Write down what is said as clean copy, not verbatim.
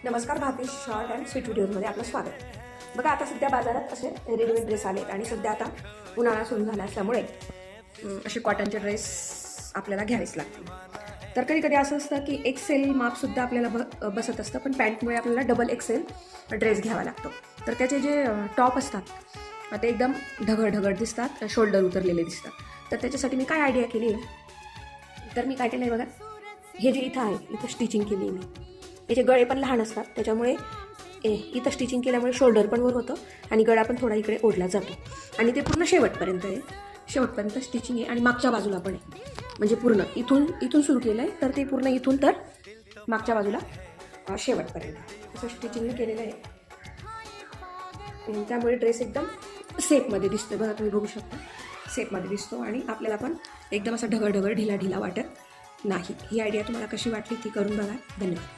नमस्कार Bhagyesh short and sweet व्हिडिओजमध्ये आपलं स्वागत. बघा, आता सध्या बाजारात असे रेडीमेड ड्रेस आलेत आणि सध्या आता उन्हाळा सुरू झाला असल्यामुळे असे कॉटनचे ड्रेस आपल्याला घ्यावेच लागतील. तर कधी कधी असं असतं की एक्सेल मापसुद्धा आपल्याला बसत असतं, पण पॅन्टमुळे आपल्याला डबल एक्सेल ड्रेस घ्यावा लागतो. तर त्याचे जे टॉप असतात ते एकदम ढगळ दिसतात, शोल्डर उतरलेले दिसतात. तर त्याच्यासाठी मी काय आयडिया केली आहे, तर मी काय केलं आहे बघा, हे जे इथं आहे इथं स्टिचिंग केली आहे मी. याचे गळे पण लहान असतात, त्याच्यामुळे इथं स्टिचिंग केल्यामुळे शोल्डर पण वर होतं आणि गळा पण थोडा इकडे ओढला जातो आणि ते पूर्ण शेवटपर्यंत आहे. शेवटपर्यंत स्टिचिंग आहे आणि मागच्या बाजूला पण आहे, म्हणजे पूर्ण इथून सुरू केलं आहे तर ते पूर्ण इथून तर मागच्या बाजूला शेवटपर्यंत असं स्टिचिंग केलेलं आहे. त्यामुळे ड्रेस एकदम सेपमध्ये दिसतो. बघा, तुम्ही बघू शकता सेपमध्ये दिसतो आणि आपल्याला पण एकदम असं ढगळ ढिला वाटत नाही. ही आयडिया तुम्हाला कशी वाटली ती करून बघा. धन्यवाद.